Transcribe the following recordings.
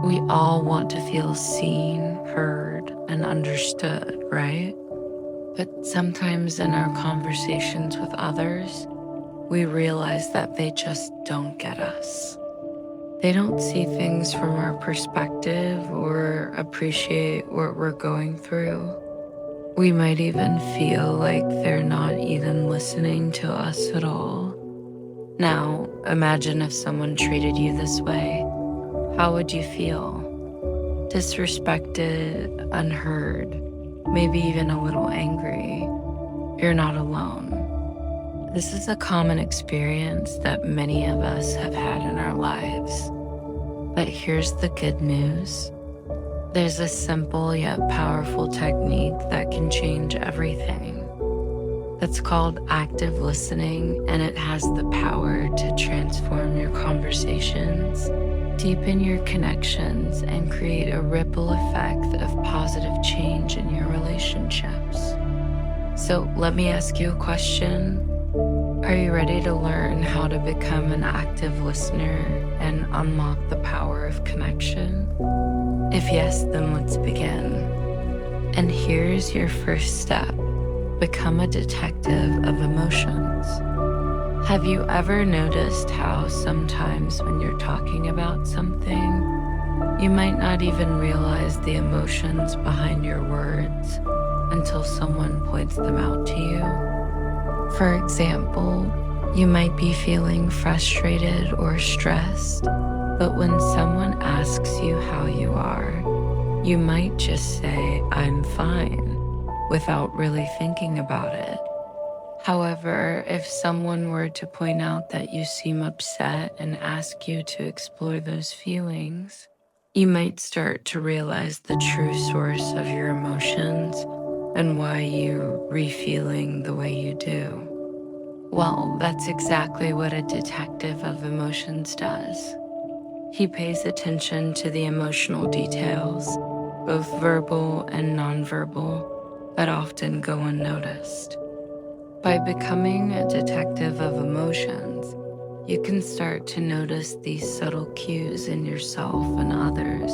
We all want to feel seen, heard, and understood, right? But sometimes in our conversations with others, we realize that they just don't get us. They don't see things from our perspective or appreciate what we're going through. We might even feel like they're not even listening to us at all. Now, imagine if someone treated you this way. How would you feel? Disrespected, unheard, maybe even a little angry. You're not alone. This is a common experience that many of us have had in our lives. But here's the good news. There's a simple yet powerful technique that can change everything. It's called active listening, and it has the power to transform your conversations, deepen your connections, and create a ripple effect of positive change in your relationships. So let me ask you a question. Are you ready to learn how to become an active listener and unlock the power of connection? If yes, then let's begin. And here's your first step. Become a detective of emotions. Have you ever noticed how sometimes when you're talking about something, you might not even realize the emotions behind your words until someone points them out to you? For example, you might be feeling frustrated or stressed, but when someone asks you how you are, you might just say, "I'm fine," without really thinking about it. However, if someone were to point out that you seem upset and ask you to explore those feelings, you might start to realize the true source of your emotions and why you're re-feeling the way you do. Well, that's exactly what a detective of emotions does. He pays attention to the emotional details, both verbal and nonverbal, that often go unnoticed. By becoming a detective of emotions, you can start to notice these subtle cues in yourself and others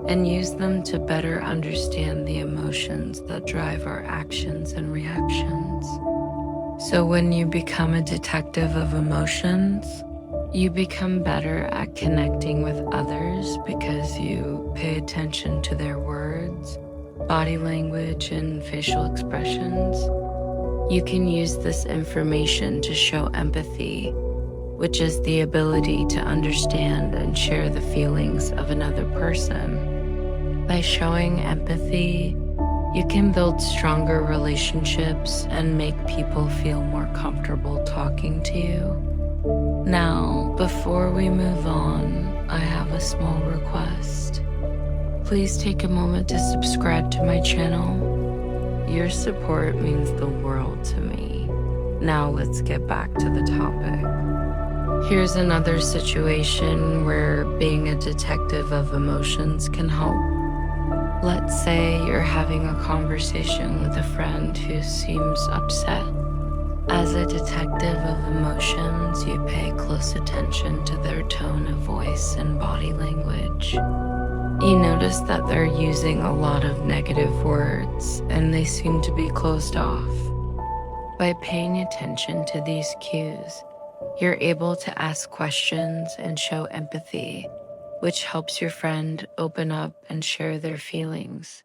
and use them to better understand the emotions that drive our actions and reactions. So when you become a detective of emotions, you become better at connecting with others because you pay attention to their words, body language, and facial expressions. You can use this information to show empathy, which is the ability to understand and share the feelings of another person. By showing empathy, you can build stronger relationships and make people feel more comfortable talking to you. Now, before we move on, I have a small request. Please take a moment to subscribe to my channel. Your support means the world to me. Now let's get back to the topic. Here's another situation where being a detective of emotions can help. Let's say you're having a conversation with a friend who seems upset. As a detective of emotions, you pay close attention to their tone of voice and body language. You notice that they're using a lot of negative words and they seem to be closed off. By paying attention to these cues, you're able to ask questions and show empathy, which helps your friend open up and share their feelings.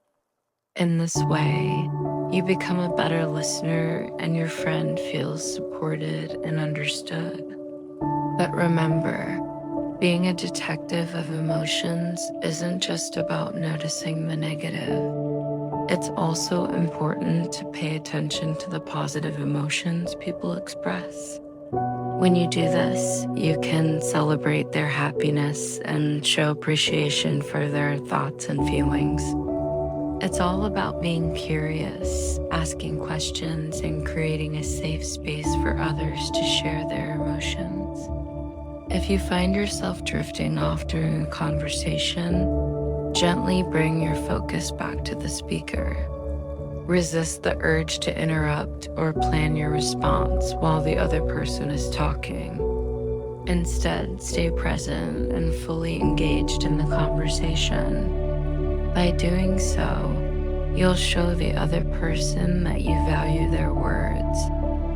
In this way, you become a better listener and your friend feels supported and understood. But remember, being a detective of emotions isn't just about noticing the negative. It's also important to pay attention to the positive emotions people express. When you do this, you can celebrate their happiness and show appreciation for their thoughts and feelings. It's all about being curious, asking questions, and creating a safe space for others to share their emotions. If you find yourself drifting off during a conversation, gently bring your focus back to the speaker. Resist the urge to interrupt or plan your response while the other person is talking. Instead, stay present and fully engaged in the conversation. By doing so, you'll show the other person that you value their words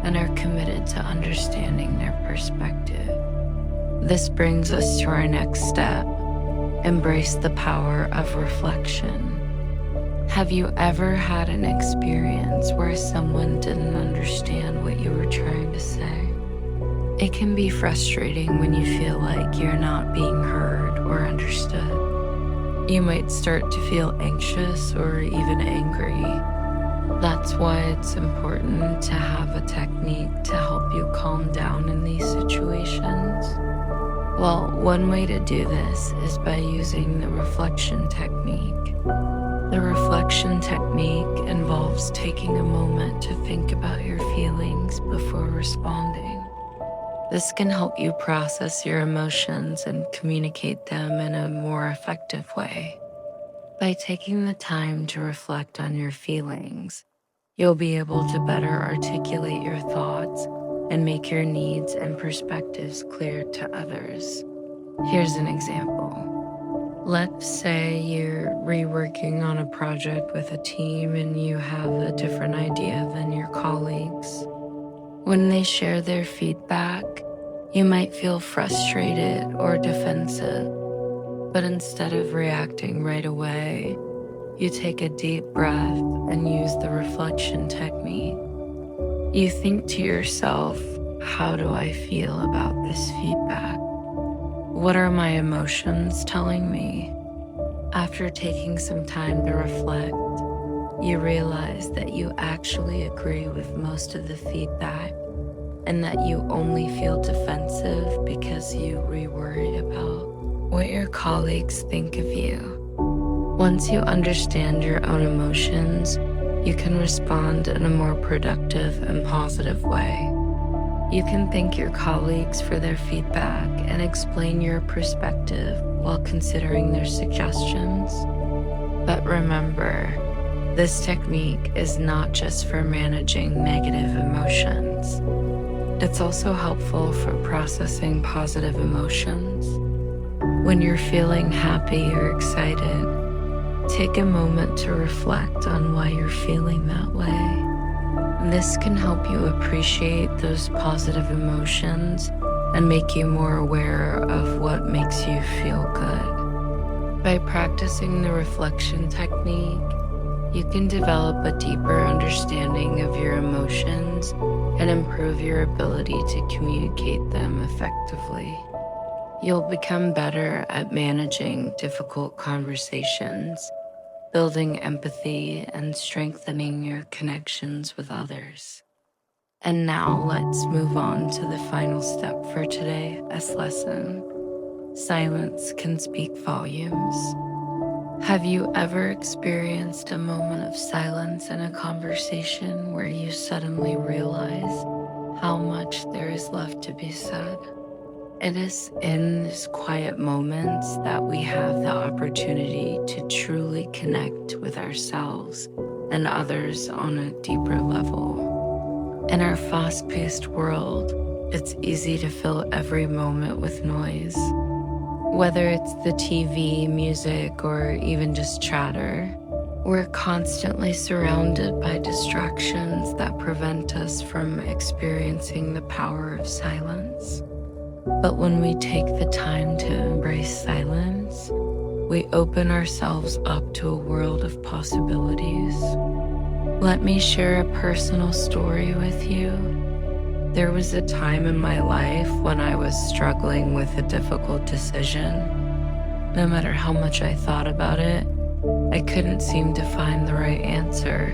and are committed to understanding their perspective. This brings us to our next step: embrace the power of reflection. Have you ever had an experience where someone didn't understand what you were trying to say? It can be frustrating when you feel like you're not being heard or understood. You might start to feel anxious or even angry. That's why it's important to have a technique to help you calm down in these situations. Well, one way to do this is by using the reflection technique. The reflection technique involves taking a moment to think about your feelings before responding. This can help you process your emotions and communicate them in a more effective way. By taking the time to reflect on your feelings, you'll be able to better articulate your thoughts and make your needs and perspectives clear to others. Here's an example. Let's say you're reworking on a project with a team and you have a different idea than your colleagues. When they share their feedback, you might feel frustrated or defensive, but instead of reacting right away, you take a deep breath and use the reflection technique. You think to yourself, how do I feel about this feedback? What are my emotions telling me? After taking some time to reflect, you realize that you actually agree with most of the feedback and that you only feel defensive because you worry about what your colleagues think of you. Once you understand your own emotions, you can respond in a more productive and positive way. You can thank your colleagues for their feedback and explain your perspective while considering their suggestions. But remember, this technique is not just for managing negative emotions. It's also helpful for processing positive emotions. When you're feeling happy or excited, take a moment to reflect on why you're feeling that way. This can help you appreciate those positive emotions and make you more aware of what makes you feel good. By practicing the reflection technique, you can develop a deeper understanding of your emotions and improve your ability to communicate them effectively. You'll become better at managing difficult conversations, building empathy, and strengthening your connections with others. And now let's move on to the final step for today's lesson. Silence can speak volumes. Have you ever experienced a moment of silence in a conversation where you suddenly realize how much there is left to be said? It is in these quiet moments that we have the opportunity to truly connect with ourselves and others on a deeper level. In our fast-paced world, it's easy to fill every moment with noise. Whether it's the TV, music, or even just chatter, we're constantly surrounded by distractions that prevent us from experiencing the power of silence. But when we take the time to embrace silence, we open ourselves up to a world of possibilities. Let me share a personal story with you. There was a time in my life when I was struggling with a difficult decision. No matter how much I thought about it, I couldn't seem to find the right answer.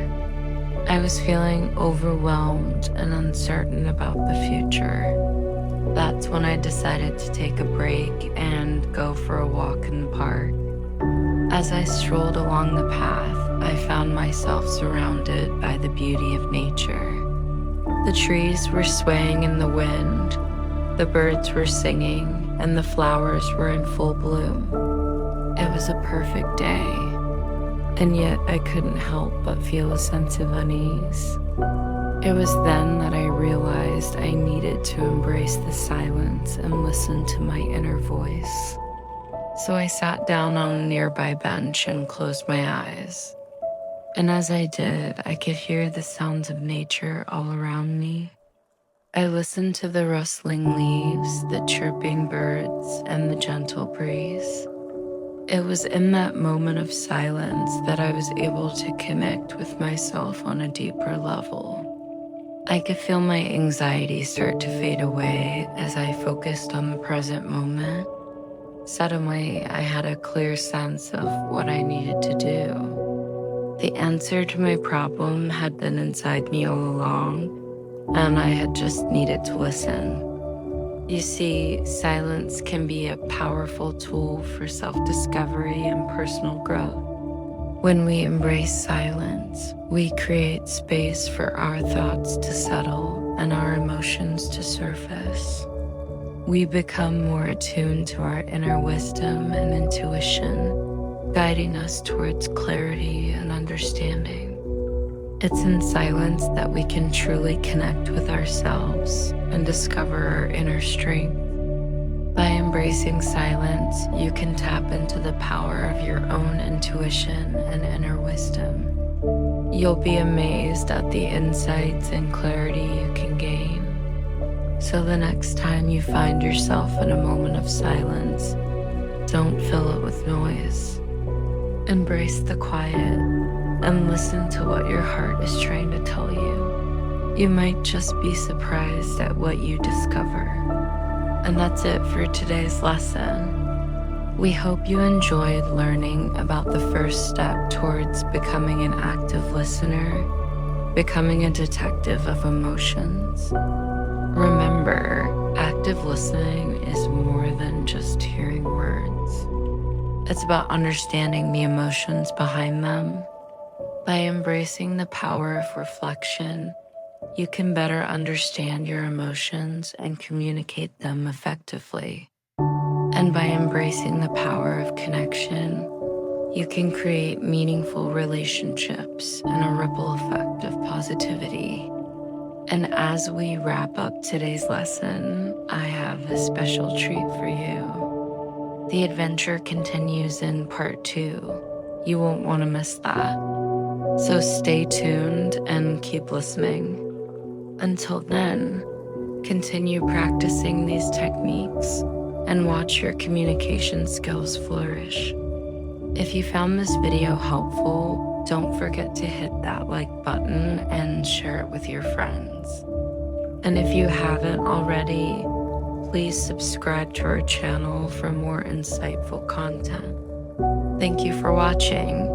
I was feeling overwhelmed and uncertain about the future. That's when I decided to take a break and go for a walk in the park. As I strolled along the path, I found myself surrounded by the beauty of nature. The trees were swaying in the wind, the birds were singing, and the flowers were in full bloom. It was a perfect day, and yet I couldn't help but feel a sense of unease. It was then that I realized I needed to embrace the silence and listen to my inner voice. So I sat down on a nearby bench and closed my eyes. And as I did, I could hear the sounds of nature all around me. I listened to the rustling leaves, the chirping birds, and the gentle breeze. It was in that moment of silence that I was able to connect with myself on a deeper level. I could feel my anxiety start to fade away as I focused on the present moment. Suddenly, I had a clear sense of what I needed to do. The answer to my problem had been inside me all along, and I had just needed to listen. You see, silence can be a powerful tool for self-discovery and personal growth. When we embrace silence, we create space for our thoughts to settle and our emotions to surface. We become more attuned to our inner wisdom and intuition, guiding us towards clarity and understanding. It's in silence that we can truly connect with ourselves and discover our inner strength. By embracing silence, you can tap into the power of your own intuition and inner wisdom. You'll be amazed at the insights and clarity you can gain. So the next time you find yourself in a moment of silence, don't fill it with noise. Embrace the quiet and listen to what your heart is trying to tell you. You might just be surprised at what you discover. And that's it for today's lesson. We hope you enjoyed learning about the first step towards becoming an active listener, becoming a detective of emotions. Remember, active listening is more than just hearing words. It's about understanding the emotions behind them. By embracing the power of reflection, you can better understand your emotions and communicate them effectively. And by embracing the power of connection, you can create meaningful relationships and a ripple effect of positivity. And as we wrap up today's lesson, I have a special treat for you. The adventure continues in part 2. You won't want to miss that. So stay tuned and keep listening. Until then, continue practicing these techniques and watch your communication skills flourish. If you found this video helpful, don't forget to hit that like button and share it with your friends. And if you haven't already, please subscribe to our channel for more insightful content. Thank you for watching.